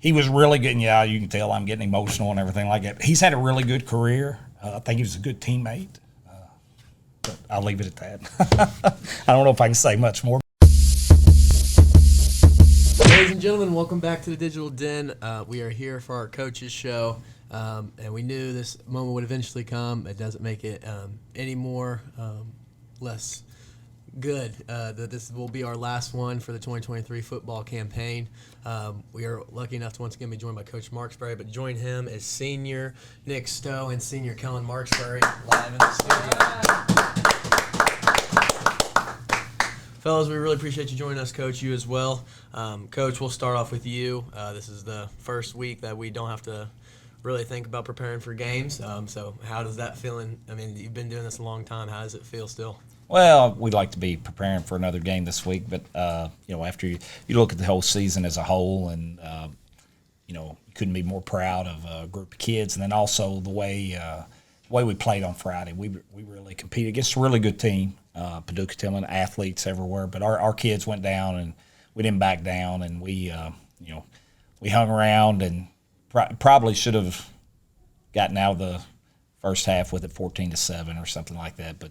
he was really good. And yeah, you can tell I'm getting emotional and everything like that. He's had a really good career. I think he was a good teammate. But I'll leave it at that. I don't know if I can say much more. Ladies and gentlemen, welcome back to the Digital Den. We are here for our coaches show, and we knew this moment would eventually come. It doesn't make it any more less good that this will be our last one for the 2023 football campaign. We are lucky enough to once again be joined by Coach Marksbury, but join him is Senior Nick Stowe and Senior Kellen Marksbury live in the studio. Fellas, we really appreciate you joining us, Coach. You as well. Coach, we'll start off with you. This is the first week that we don't have to really think about preparing for games. So how does that feeling? I mean, you've been doing this a long time. How does it feel still? Well, we'd like to be preparing for another game this week, but after you look at the whole season as a whole, and you couldn't be more proud of a group of kids, and then also the way we played on Friday. We really competed against a really good team, Paducah Tillman, athletes everywhere, but our kids went down and we didn't back down, and we hung around and probably should have gotten out of the first half with it 14-7 or something like that. But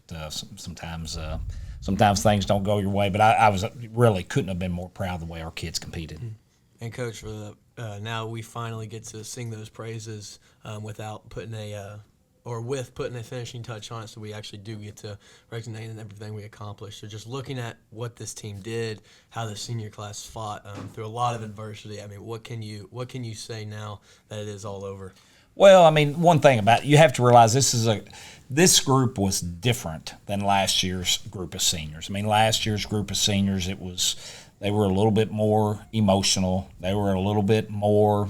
sometimes things don't go your way. But I was really couldn't have been more proud of the way our kids competed. And Coach, for the now we finally get to sing those praises without putting with putting a finishing touch on it, so we actually do get to recognize everything we accomplished. So just looking at what this team did, how the senior class fought through a lot of adversity. I mean, what can you say now that it is all over? Well, I mean, one thing about it, you have to realize this group was different than last year's group of seniors. I mean, last year's group of seniors, they were a little bit more emotional. They were a little bit more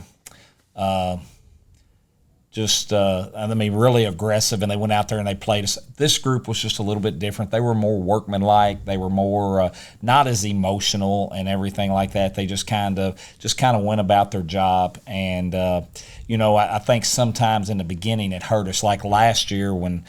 really aggressive, and they went out there and they played us. This group was just a little bit different. They were more workmanlike. They were more not as emotional and everything like that. They just kind of went about their job. And I think sometimes in the beginning it hurt us. Like last year when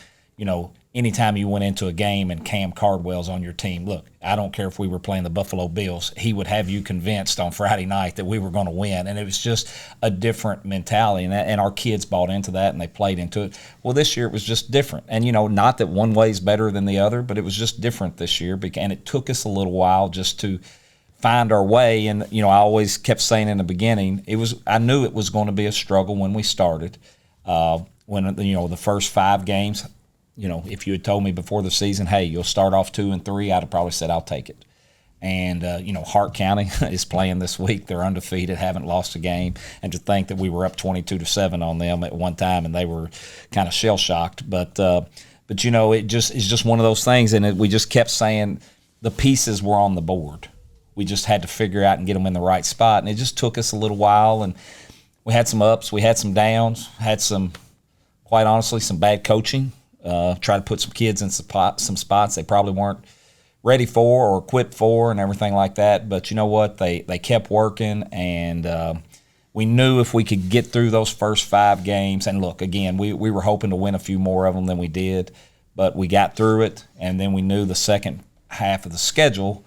anytime you went into a game and Cam Cardwell's on your team, look, I don't care if we were playing the Buffalo Bills, he would have you convinced on Friday night that we were going to win. And it was just a different mentality. And our kids bought into that and they played into it. Well, this year it was just different. And, not that one way is better than the other, but it was just different this year. And it took us a little while just to find our way. And, I always kept saying in the beginning, I knew it was going to be a struggle when we started. When, the first 5 games, if you had told me before the season, hey, you'll start off 2-3, I'd have probably said I'll take it. And, Hart County is playing this week. They're undefeated, haven't lost a game. And to think that we were up 22-7 on them at one time and they were kind of shell-shocked. But it's just one of those things. And we just kept saying the pieces were on the board. We just had to figure out and get them in the right spot. And it just took us a little while. And we had some ups, we had some downs, had quite honestly, some bad coaching. Try to put some kids in some spots they probably weren't ready for or equipped for and everything like that. But you know what? They kept working, and we knew if we could get through those first 5 games, and look, again, we were hoping to win a few more of them than we did, but we got through it, and then we knew the second half of the schedule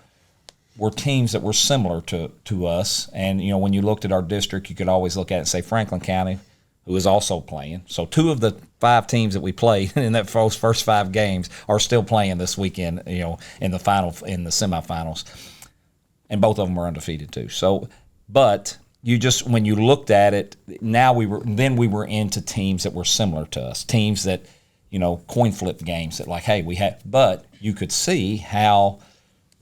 were teams that were similar to us. And, when you looked at our district, you could always look at it and say Franklin County, who is also playing. So 2 of the 5 teams that we played in that first 5 games are still playing this weekend, in the semifinals, and both of them are undefeated too. So, but when you looked at it, we were into teams that were similar to us, teams that, coin flip games that but you could see how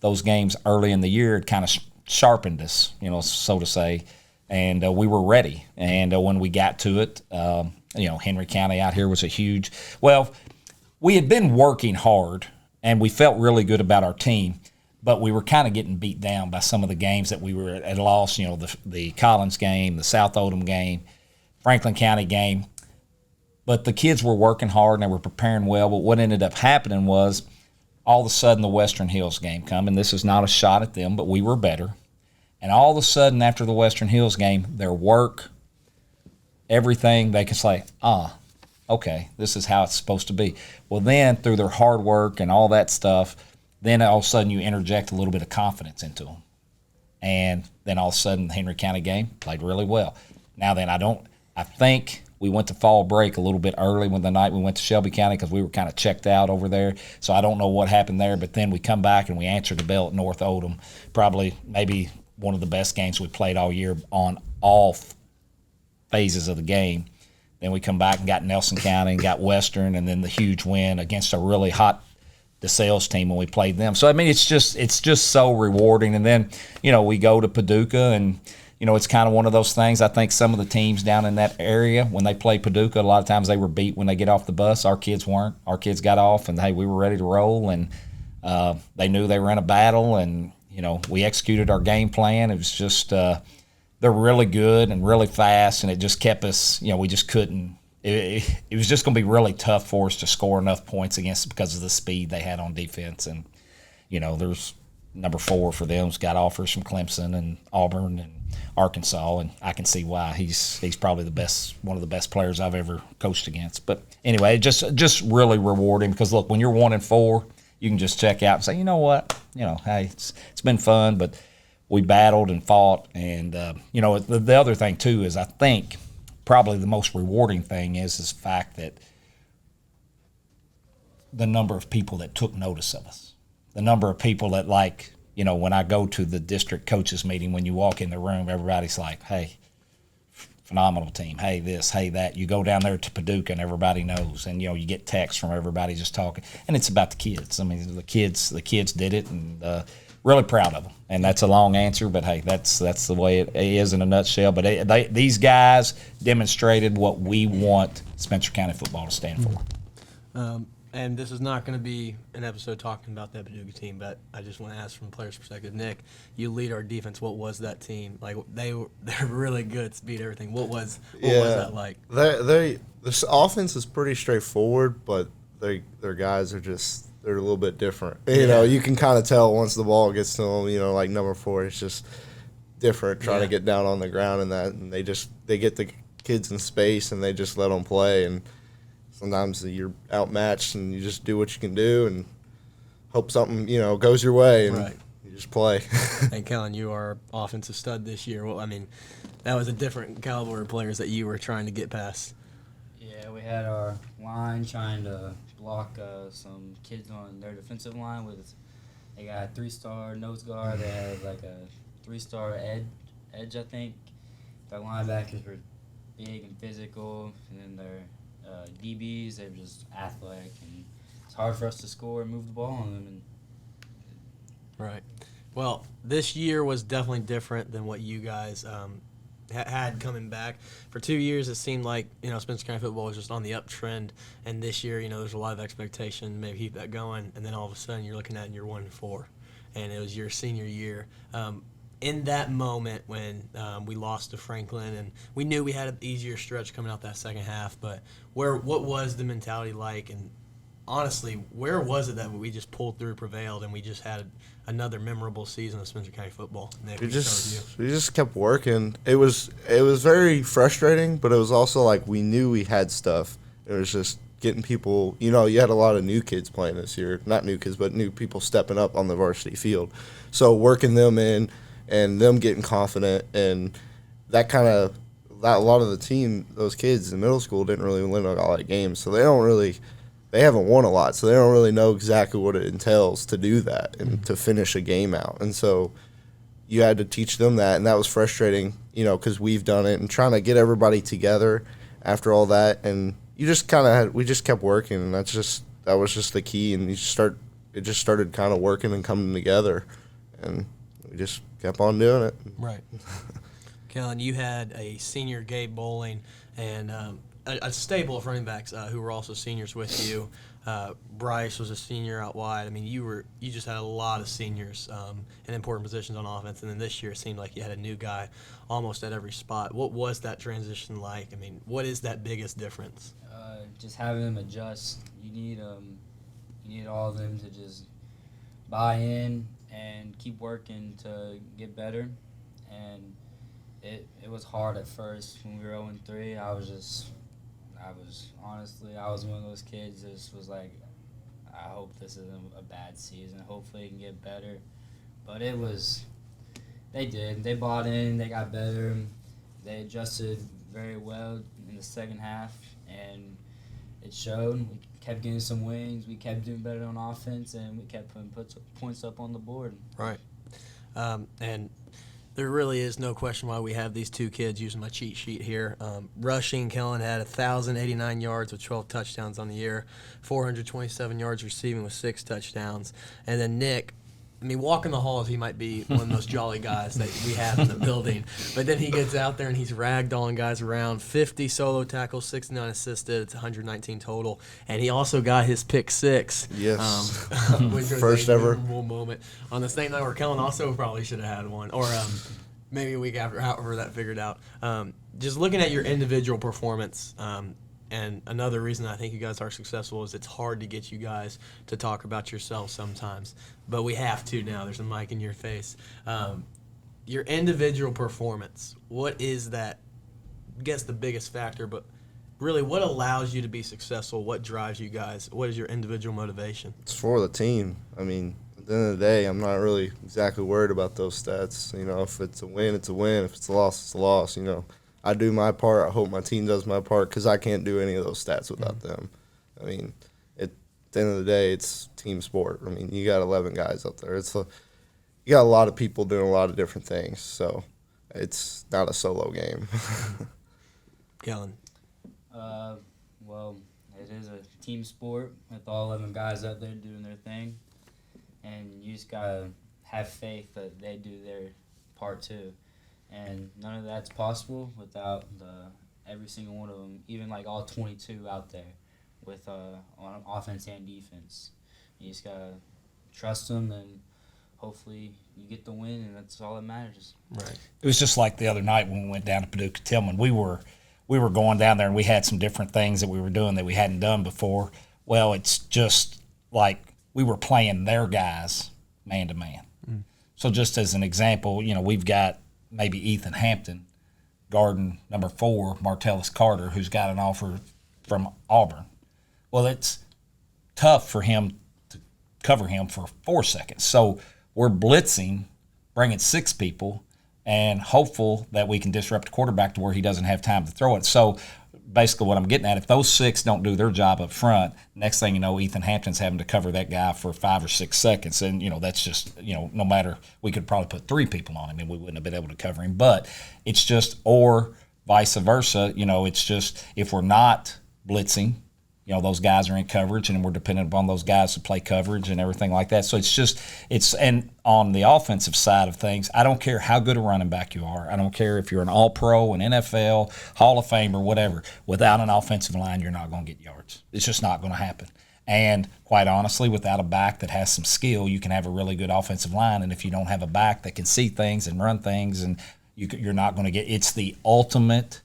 those games early in the year had kind of sharpened us, so to say. And we were ready. And when we got to it, Henry County out here was we had been working hard, and we felt really good about our team, but we were kind of getting beat down by some of the games that we were at loss, the Collins game, the South Odom game, Franklin County game. But the kids were working hard, and they were preparing well. But what ended up happening was all of a sudden the Western Hills game come, and this is not a shot at them, but we were better. And all of a sudden, after the Western Hills game, their work, everything, they can say, okay, this is how it's supposed to be. Well, then, through their hard work and all that stuff, then all of a sudden you interject a little bit of confidence into them. And then all of a sudden, the Henry County game played really well. Now then, I think we went to fall break a little bit early when the night we went to Shelby County because we were kind of checked out over there. So I don't know what happened there, but then we come back and we answered the bell at North Oldham. Probably maybe one of the best games we played all year on all phases of the game. Then we come back and got Nelson County and got Western, and then the huge win against a really hot DeSales team when we played them. So I mean, it's just so rewarding. And then we go to Paducah, and it's kind of one of those things. I think some of the teams down in that area, when they play Paducah, a lot of times they were beat when they get off the bus. Our kids weren't. Our kids got off, and hey, we were ready to roll, and they knew they were in a battle, and we executed our game plan. It was just they're really good and really fast, and it just kept us. We just couldn't. It was just going to be really tough for us to score enough points against because of the speed they had on defense. And there's number 4 for them's got offers from Clemson and Auburn and Arkansas, and I can see why he's probably one of the best players I've ever coached against. But anyway, just really rewarding because look, when you're 1-4, you can just check out and say, you know what, hey, it's been fun, but we battled and fought, and the other thing too is I think probably the most rewarding thing is the fact that the number of people that took notice of us, the number of people that when I go to the district coaches meeting, when you walk in the room, everybody's like, hey, phenomenal team, hey this, hey that. You go down there to Paducah and everybody knows, and you get texts from everybody just talking, and it's about the kids. I mean, the kids did it, and really proud of them. And that's a long answer, but hey, that's the way it is in a nutshell. But these guys demonstrated what we want Spencer County football to stand for. And this is not going to be an episode talking about that Paducah team, but I just want to ask from a player's perspective. Nick, you lead our defense. What was that team like? They're really good to beat everything. What was that like? This offense is pretty straightforward, but their guys are just. They're a little bit different. You can kind of tell once the ball gets to them, like number 4, it's just different trying to get down on the ground and that. And they get the kids in space and they just let them play. And sometimes you're outmatched and you just do what you can do and hope something, goes your way and you just play. And Kellen, you are offensive stud this year. Well, I mean, that was a different caliber of players that you were trying to get past. Yeah, we had our line trying to block some kids on their defensive line they got a 3-star nose guard. They had like a 3-star edge, I think. Their linebackers were big and physical, and then their DBs, they were just athletic, and it's hard for us to score and move the ball on them. Right. Well, this year was definitely different than what you guys had coming back. For 2 years, it seemed like Spencer County football was just on the uptrend, and this year, there's a lot of expectation, maybe keep that going, and then all of a sudden you're looking at you're 1-4, and it was your senior year. In that moment when we lost to Franklin, and we knew we had an easier stretch coming out that second half, but what was the mentality like? And honestly, where was it that we just pulled through, prevailed, and we just had another memorable season of Spencer County football? Nick, we just kept working. It was very frustrating, but it was also like we knew we had stuff. It was just getting people. You had a lot of new kids playing this year, not new kids, but new people stepping up on the varsity field. So working them in and them getting confident, and that a lot of the team, those kids in middle school didn't really win a lot of games, so they haven't won a lot, so they don't really know exactly what it entails to do that and to finish a game out. And so you had to teach them that, and that was frustrating, because we've done it, and trying to get everybody together after all that. And we just kept working, and that was just the key. And it just started kind of working and coming together, and we just kept on doing it. Right. Kellen, you had a senior Gabe Bowling and a stable of running backs who were also seniors with you. Bryce was a senior out wide. I mean, you just had a lot of seniors in important positions on offense, and then this year it seemed like you had a new guy almost at every spot. What was that transition like? I mean, what is that biggest difference? Just having them adjust. You need all of them to just buy in and keep working to get better. And it was hard at first when we were 0-3. I was one of those kids that just was like, I hope this isn't a bad season. Hopefully it can get better. But it was They did. They bought in. They got better. They adjusted very well in the second half, and it showed. We kept getting some wins. We kept doing better on offense, and we kept putting points up on the board. Right. And there really is no question why we have these two kids using my cheat sheet here. Rushing, Kellen had 1,089 yards with 12 touchdowns on the year, 427 yards receiving with 6 touchdowns. And then Nick, I mean, walking the halls, he might be one of the most jolly guys that we have in the building. But then he gets out there and he's ragdolling guys around. 50 solo tackles, 69 assisted. It's 119 total. And he also got his pick 6. Yes. Which was First a ever. memorable moment. On the same night where Kellen also probably should have had one. Or maybe a week after, however that figured out. Just looking at your individual performance, and another reason I think you guys are successful is it's hard to get you guys to talk about yourselves sometimes. But we have to now. There's a mic in your face. Your individual performance, what is that? I guess the biggest factor, but really what allows you to be successful? What drives you guys? What is your individual motivation? It's for the team. I mean, at the end of the day, I'm not really exactly worried about those stats. You know, if it's a win, it's a win. If it's a loss, it's a loss. You know, I do my part. I hope my team does my part because I can't do any of those stats without them. I mean, at the end of the day, it's team sport. I mean, you got 11 guys up there. You got a lot of people doing a lot of different things, so it's not a solo game. Kellen. Well, it is a team sport with all 11 guys out there doing their thing, and you just gotta have faith that they do their part too. And none of that's possible without every single one of them, even like all 22 out there with on offense and defense. You just got to trust them, and hopefully you get the win, and that's all that matters. Right. It was just like the other night when we went down to Paducah-Tillman. We were going down there, and we had some different things that we were doing that we hadn't done before. Well, it's just like we were playing their guys man-to-man. So just as an example, you know, we've got maybe Ethan Hampton, guarding number 4, Martellus Carter, who's got an offer from Auburn. Well, it's tough for him to cover him for 4 seconds. So we're blitzing, bringing 6 people, and hopeful that we can disrupt the quarterback to where he doesn't have time to throw it. So basically what I'm getting at, if those 6 don't do their job up front, next thing you know, Ethan Hampton's having to cover that guy for 5 or 6 seconds. And, you know, that's just, you know, no matter, we could probably put 3 people on him and we wouldn't have been able to cover him. But it's just, or vice versa, you know, it's just if we're not blitzing, you know, those guys are in coverage and we're dependent upon those guys to play coverage and everything like that. So and on the offensive side of things, I don't care how good a running back you are. I don't care if you're an all-pro, an NFL, Hall of Fame, or whatever. Without an offensive line, you're not going to get yards. It's just not going to happen. And quite honestly, without a back that has some skill, you can have a really good offensive line. And if you don't have a back that can see things and run things, and you're not going to get – it's the ultimate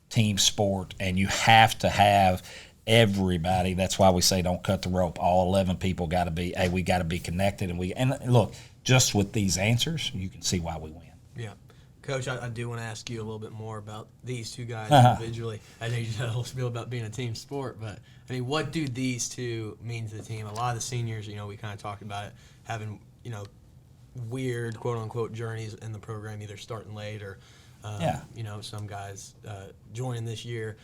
team sport, and you have to have – everybody. That's why we say don't cut the rope. All 11 people got to be. Hey, we got to be connected. And look, just with these answers, you can see why we win. Yeah, Coach, I do want to ask you a little bit more about these two guys individually. I know you said a whole spiel about being a team sport, but I mean, what do these two mean to the team? A lot of the seniors, you know, we kind of talked about it, having, you know, weird quote unquote journeys in the program, either starting late or. You know, some guys joining this year.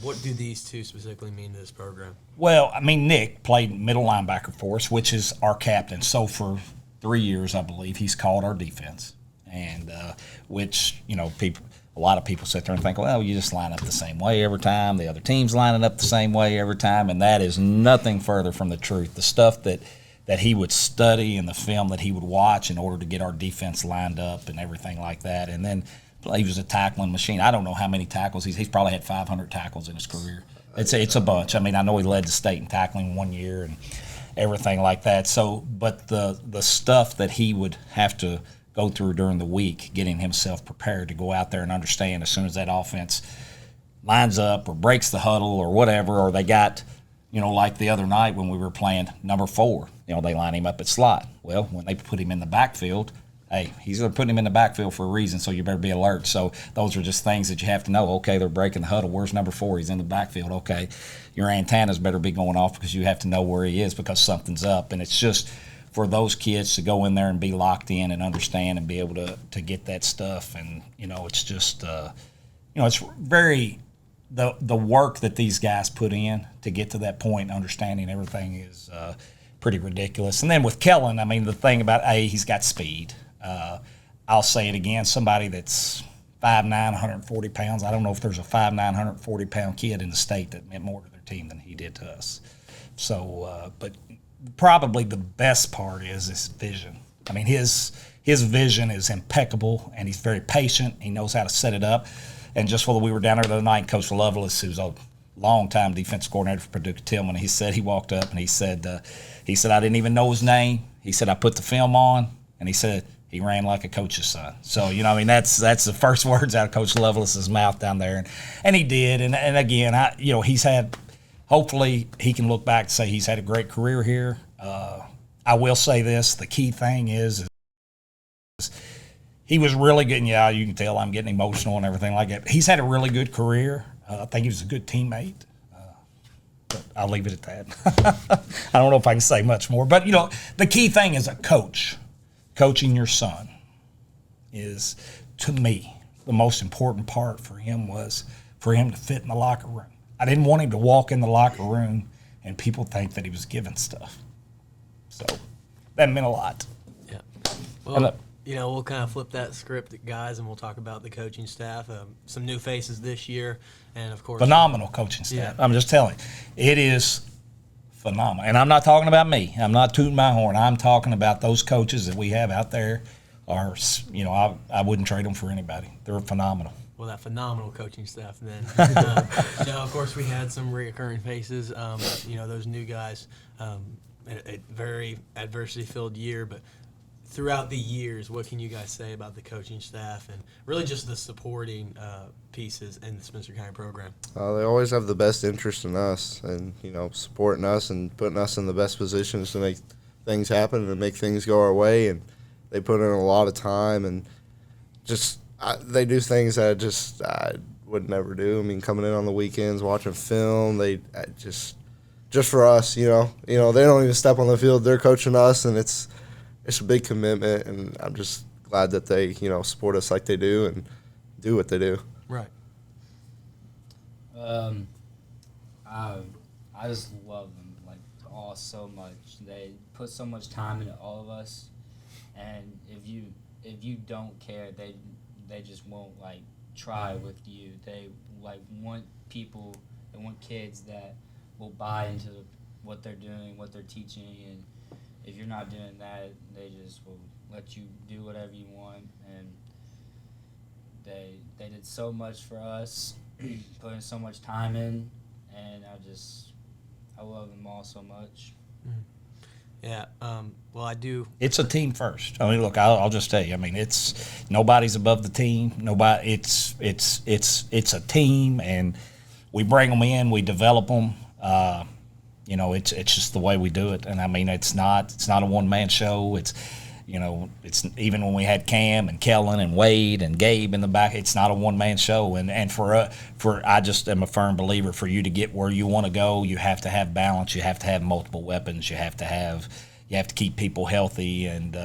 What do these two specifically mean to this program? Well, I mean, Nick played middle linebacker for us, which is our captain. So for 3 years, I believe, he's called our defense, and which, you know, a lot of people sit there and think, well, you just line up the same way every time. The other team's lining up the same way every time, and that is nothing further from the truth. The stuff that he would study and the film that he would watch in order to get our defense lined up and everything like that, and then – he was a tackling machine. I don't know how many tackles. He's probably had 500 tackles in his career. It's a bunch. I mean, I know he led the state in tackling 1 year and everything like that. So, but the stuff that he would have to go through during the week, getting himself prepared to go out there and understand as soon as that offense lines up or breaks the huddle or whatever, or they got, you know, like the other night when we were playing number 4, you know, they line him up at slot. Well, when they put him in the backfield, hey, he's putting him in the backfield for a reason, so you better be alert. So those are just things that you have to know. Okay, they're breaking the huddle. Where's number 4? He's in the backfield. Okay, your antennas better be going off because you have to know where he is because something's up. And it's just for those kids to go in there and be locked in and understand and be able to get that stuff. And, it's just, it's very the work that these guys put in to get to that point, understanding everything is pretty ridiculous. And then with Kellen, I mean, the thing about he's got speed. I'll say it again, somebody that's 5'9", 140 pounds. I don't know if there's a 5'9", 140-pound kid in the state that meant more to their team than he did to us. So, but probably the best part is his vision. I mean, his vision is impeccable, and he's very patient. He knows how to set it up. And just while we were down there the other night, Coach Lovelace, who's a longtime defensive coordinator for Purdue Tillman, he walked up and he said, I didn't even know his name. He said, I put the film on, and he said, he ran like a coach's son. So, that's the first words out of Coach Lovelace's mouth down there. And he did. And again, he's had, hopefully he can look back and say he's had a great career here. I will say this, the key thing is he was really good. And you can tell I'm getting emotional and everything like that. He's had a really good career. I think he was a good teammate. But I'll leave it at that. I don't know if I can say much more. But, the key thing is a coach. Coaching your son is, to me, the most important part for him was for him to fit in the locker room. I didn't want him to walk in the locker room and people think that he was giving stuff. So that meant a lot. Yeah. Well, we'll kind of flip that script, guys, and we'll talk about the coaching staff. Some new faces this year, and, of course, phenomenal coaching staff. Yeah. I'm just telling you, it is phenomenal. And I'm not talking about me. I'm not tooting my horn. I'm talking about those coaches that we have out there are, I wouldn't trade them for anybody. They're phenomenal. Well, that phenomenal coaching staff then. Of course, we had some recurring faces, those new guys, a very adversity-filled year. But throughout the years, what can you guys say about the coaching staff and really just the supporting pieces in the Spencer County program? They always have the best interest in us and, supporting us and putting us in the best positions to make things happen and make things go our way. And they put in a lot of time and just they do things that I would never do. I mean, coming in on the weekends, watching film, they just for us, they don't even step on the field. They're coaching us, and it's a big commitment, and I'm just glad that they, support us like they do and do what they do. Right. I just love them, all so much. They put so much time into all of us, and if you don't care, they just won't try with you. They want people, they want kids that will buy into what they're doing, what they're teaching, and if you're not doing that, they just will let you do whatever you want. And they did so much for us, putting so much time in, and I love them all so much. Yeah. Well, I do. It's a team first. I mean, look, I'll just tell you. I mean, it's nobody's above the team. Nobody. It's a team, and we bring them in, we develop them. It's just the way we do it. And I mean, it's not a one-man show. It's even when we had Cam and Kellen and Wade and Gabe in the back, it's not a one-man show. And for I just am a firm believer, for you to get where you want to go, you have to have balance. You have to have multiple weapons. You have to keep people healthy. And,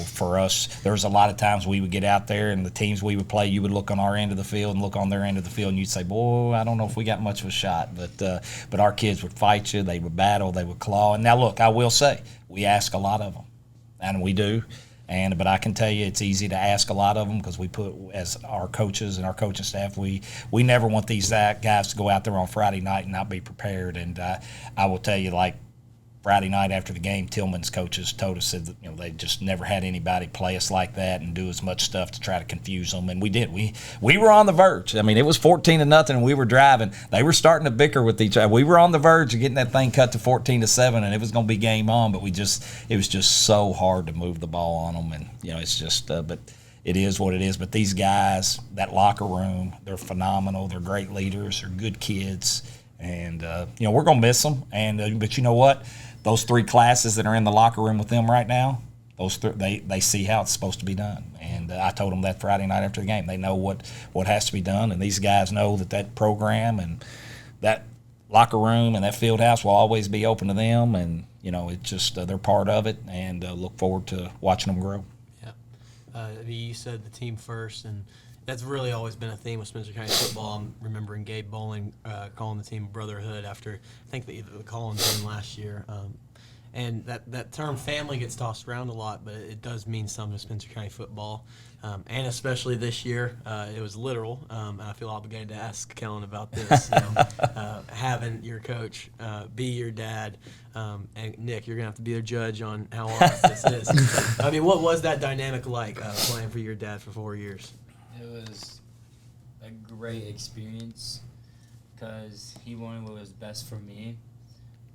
for us, there's a lot of times we would get out there and the teams we would play, you would look on our end of the field and look on their end of the field, and you'd say, boy, I don't know if we got much of a shot. But our kids would fight you. They would battle. They would claw. And now, look, I will say, we ask a lot of them, and we do. But I can tell you it's easy to ask a lot of them because we put, as our coaches and our coaching staff, we never want these guys to go out there on Friday night and not be prepared. And I will tell you, Friday night after the game, Tillman's coaches told us that they just never had anybody play us like that and do as much stuff to try to confuse them. And we did. We were on the verge. I mean, it was 14-0, and we were driving. They were starting to bicker with each other. We were on the verge of getting that thing cut to 14-7, and it was going to be game on. But it was just so hard to move the ball on them. And it's just. But it is what it is. But these guys, that locker room, they're phenomenal. They're great leaders. They're good kids. And, we're going to miss them. And but you know what? Those three classes that are in the locker room with them right now, they see how it's supposed to be done. And I told them that Friday night after the game. They know what has to be done. And these guys know that program and that locker room and that field house will always be open to them, and it's just they're part of it, and look forward to watching them grow. Yeah, you said the team first, and that's really always been a theme with Spencer County football. I'm remembering Gabe Bowling calling the team brotherhood after I think the Collins game last year. And that term family gets tossed around a lot, but it does mean something to Spencer County football. And especially this year, it was literal. And I feel obligated to ask Kellen about this. Having your coach be your dad. And Nick, you're going to have to be the judge on how honest this is. I mean, what was that dynamic like playing for your dad for 4 years? It was a great experience because he wanted what was best for me.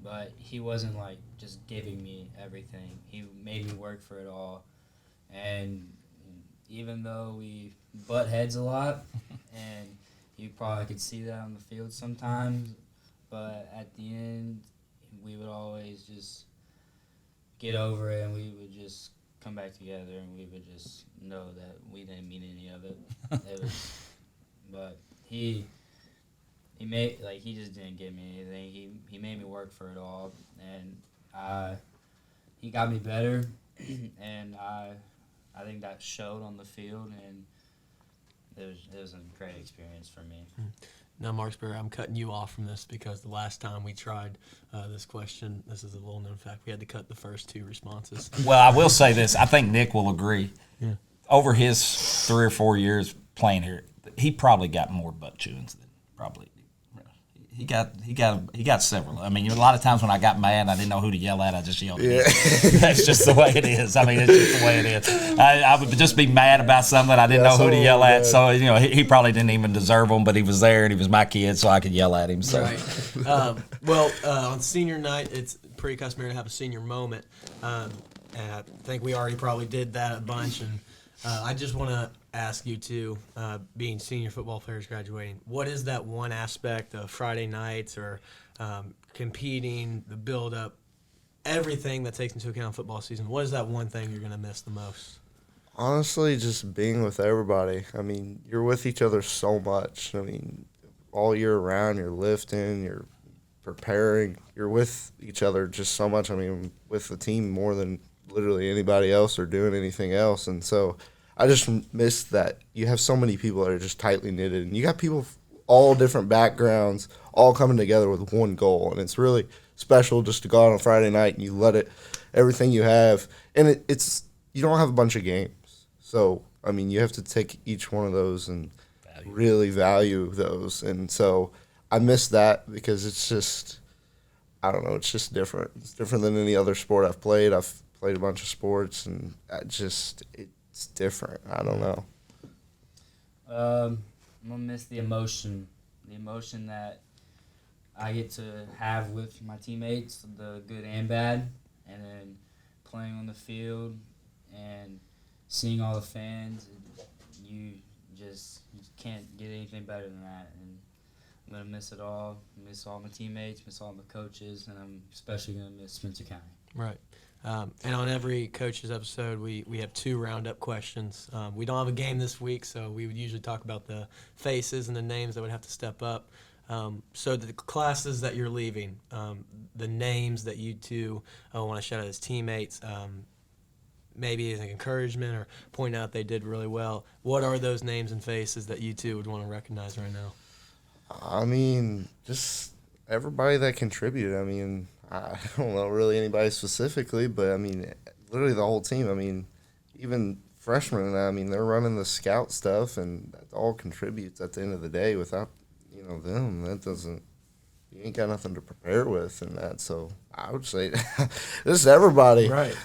But he wasn't, just giving me everything. He made me work for it all. And even though we butt heads a lot, and you probably could see that on the field sometimes, but at the end, we would always just get over it, and we would just come back together, and we would just know that we didn't mean any of it. But he made he just didn't give me anything. He made me work for it all, and he got me better, and I think that showed on the field, and it was a great experience for me. Now, Marksbury, I'm cutting you off from this because the last time we tried this question, this is a little known fact, we had to cut the first 2 responses. Well, I will say this. I think Nick will agree. Yeah. Over his 3 or 4 years playing here, he probably got more butt chewings than probably. He got several. I mean, a lot of times when I got mad, I didn't know who to yell at. I just yelled. Yeah. That's just the way it is. I mean, it's just the way it is. I would just be mad about something. I didn't know who to yell at. So he probably didn't even deserve them, but he was there and he was my kid, so I could yell at him. So. Right. On senior night, it's pretty customary to have a senior moment, and I think we already probably did that a bunch. And I just want to ask you two, being senior football players graduating, what is that one aspect of Friday nights or competing, the build-up, everything that takes into account football season? What is that one thing you're going to miss the most? Honestly, just being with everybody. I mean, you're with each other so much. I mean, all year round, you're lifting, you're preparing, you're with each other just so much. I mean, with the team more than literally anybody else or doing anything else. And so I just miss that you have so many people that are just tightly knitted, and you got people all different backgrounds all coming together with one goal, and it's really special just to go out on Friday night and you let it everything you have, and it's you don't have a bunch of games, so I mean you have to take each one of those and really value those, and so I miss that because it's just I don't know, it's just different. It's different than any other sport I've played. I've played a bunch of sports, and it's different. I don't know. I'm gonna miss the emotion that I get to have with my teammates, the good and bad, and then playing on the field and seeing all the fans. You can't get anything better than that, and I'm gonna miss it all. Miss all my teammates, miss all my coaches, and I'm especially gonna miss Spencer County. Right. And on every coach's episode, we have 2 roundup questions. We don't have a game this week, so we would usually talk about the faces and the names that would have to step up. So the classes that you're leaving, the names that you two want to shout out as teammates, maybe as an encouragement or point out they did really well. What are those names and faces that you two would want to recognize right now? I mean, just everybody that contributed. I mean, I don't know really anybody specifically, but I mean, literally the whole team. I mean, even freshmen, I mean, they're running the scout stuff, and that all contributes at the end of the day. Without, them, that doesn't, you ain't got nothing to prepare with and that. So I would say this is everybody. Right.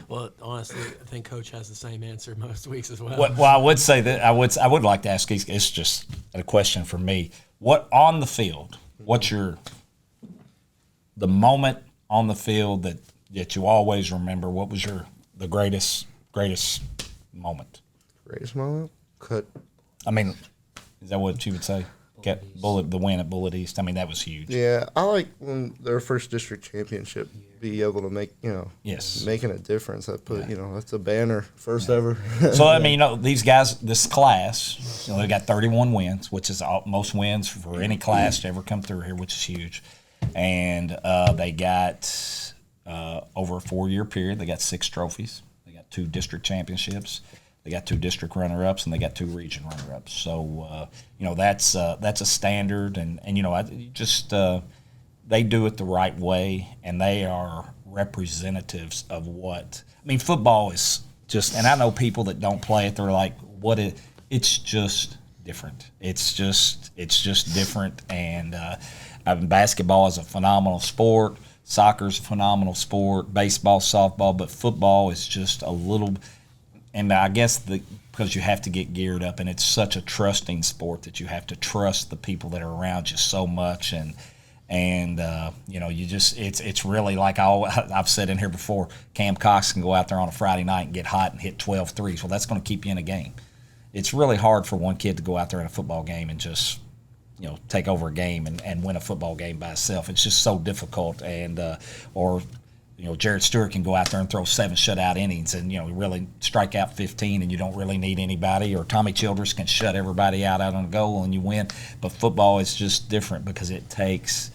Well, honestly, I think Coach has the same answer most weeks as well. Well, I would say that I would like to ask, it's just a question for me. What on the field, what's the moment on the field that you always remember? What was the greatest moment? Greatest moment? I mean, is that what you would say? Get Bullet the win at Bullet East. I mean, that was huge. Yeah, I like when their first district championship be able to make, Yes. making a difference. I put, that's a banner, first ever. So, I mean, these guys, this class, they got 31 wins, which is most wins for any class to ever come through here, which is huge. And they got, over a 4-year period, they got 6 trophies. They got 2 district championships. They got 2 district runner-ups, and they got 2 region runner-ups. So, that's a standard. And they do it the right way, and they are representatives of what – I mean, football is just – and I know people that don't play it, they're like, it's just different. It's just different. And basketball is a phenomenal sport. Soccer's a phenomenal sport. Baseball, softball. But football is just a little – and I guess because you have to get geared up, and it's such a trusting sport that you have to trust the people that are around you so much. And you just it's really like I've said in here before, Cam Cox can go out there on a Friday night and get hot and hit 12 threes. Well, that's going to keep you in a game. It's really hard for one kid to go out there in a football game and just take over a game and win a football game by itself. It's just so difficult. And Jared Stewart can go out there and throw 7 shutout innings and really strike out 15, and you don't really need anybody. Or Tommy Childress can shut everybody out on a goal and you win. But football is just different because it takes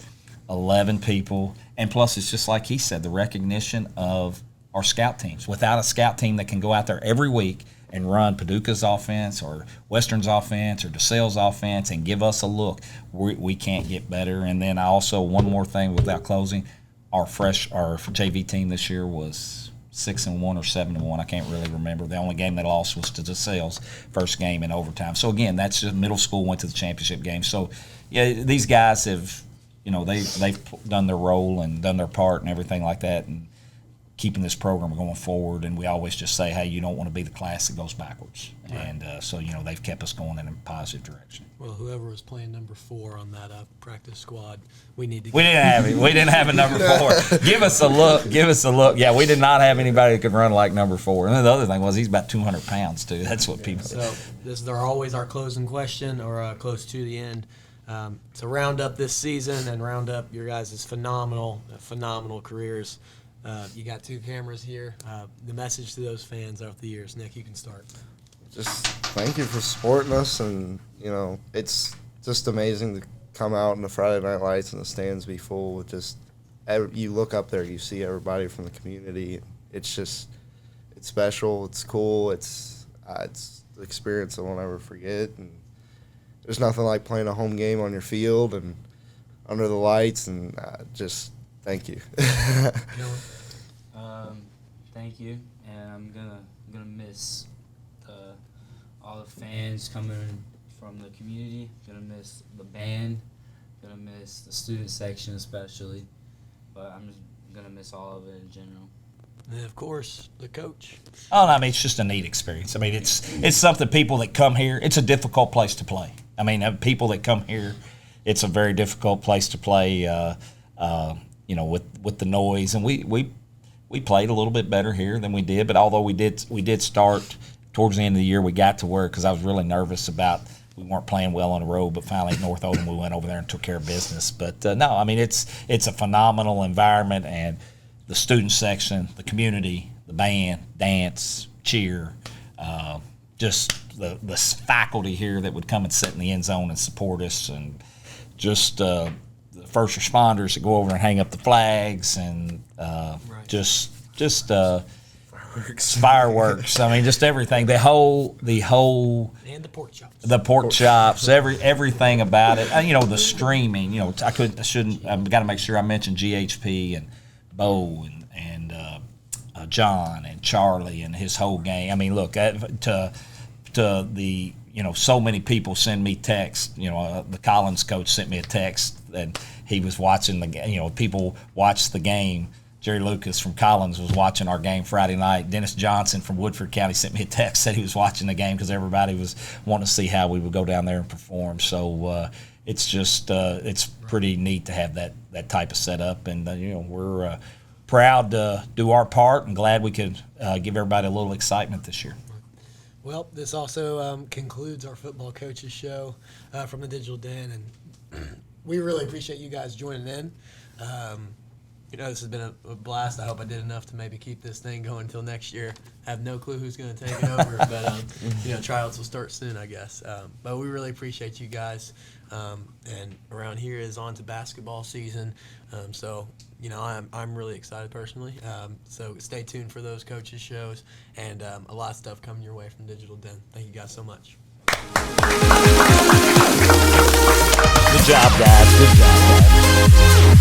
11 people, and plus it's just like he said, the recognition of our scout teams. Without a scout team that can go out there every week and run Paducah's offense or Western's offense or DeSale's offense and give us a look, we can't get better. And then one more thing without closing, our JV team this year was 6-1 or 7-1. I can't really remember. The only game they lost was to DeSale's first game in overtime. So again, that's just middle school went to the championship game. So yeah, these guys have they've done their role and done their part and everything like that, and keeping this program going forward. And we always just say, hey, you don't want to be the class that goes backwards. Right. And so they've kept us going in a positive direction. Well, whoever was playing number 4 on that practice squad, we didn't have it. We didn't have a number 4. Give us a look. Yeah, we did not have anybody that could run like number 4. And then the other thing was he's about 200 pounds too. That's what people. So this is always our closing question, or close to the end. To round up this season and round up your guys' phenomenal careers. You got 2 cameras here. The message to those fans over the years. Nick, you can start. Just thank you for supporting us, and it's just amazing to come out in the Friday Night Lights and the stands be full with just you look up there, you see everybody from the community. It's special, it's cool, it's the experience I won't ever forget. And there's nothing like playing a home game on your field and under the lights, and just thank you. Thank you, and I'm gonna miss all the fans coming from the community. Gonna miss the band. Gonna miss the student section especially, but I'm just gonna miss all of it in general. And of course, the coach. Oh, no, I mean, it's just a neat experience. I mean, it's something people that come here. It's a difficult place to play. I mean, people that come here, it's a very difficult place to play. With the noise, and we played a little bit better here than we did. But although we did start towards the end of the year, we got to work because I was really nervous about we weren't playing well on the road. But finally at North Odom, we went over there and took care of business. But no, I mean it's a phenomenal environment, and the student section, the community, the band, dance, cheer, just the faculty here that would come and sit in the end zone and support us, and just the first responders that go over and hang up the flags, and just fireworks. I mean, just everything. The whole and the pork chops. The pork chops. Everything about it. The streaming. I've got to make sure I mention GHP and Bo and John and Charlie and his whole gang. I mean, look to the. So many people send me texts. The Collins coach sent me a text that he was watching the game. People watched the game. Jerry Lucas from Collins was watching our game Friday night. Dennis Johnson from Woodford County sent me a text, said he was watching the game because everybody was wanting to see how we would go down there and perform. So it's just it's pretty neat to have that type of setup, and we're proud to do our part and glad we could give everybody a little excitement this year. Well, this also concludes our football coaches show from the Digital Den, and we really appreciate you guys joining in. This has been a blast. I hope I did enough to maybe keep this thing going until next year. I have no clue who's going to take it over, but tryouts will start soon, I guess. But we really appreciate you guys. And around here is on to basketball season, so I'm really excited personally. So stay tuned for those coaches shows and a lot of stuff coming your way from Digital Den. Thank you guys so much. Good job, guys. Good job, guys.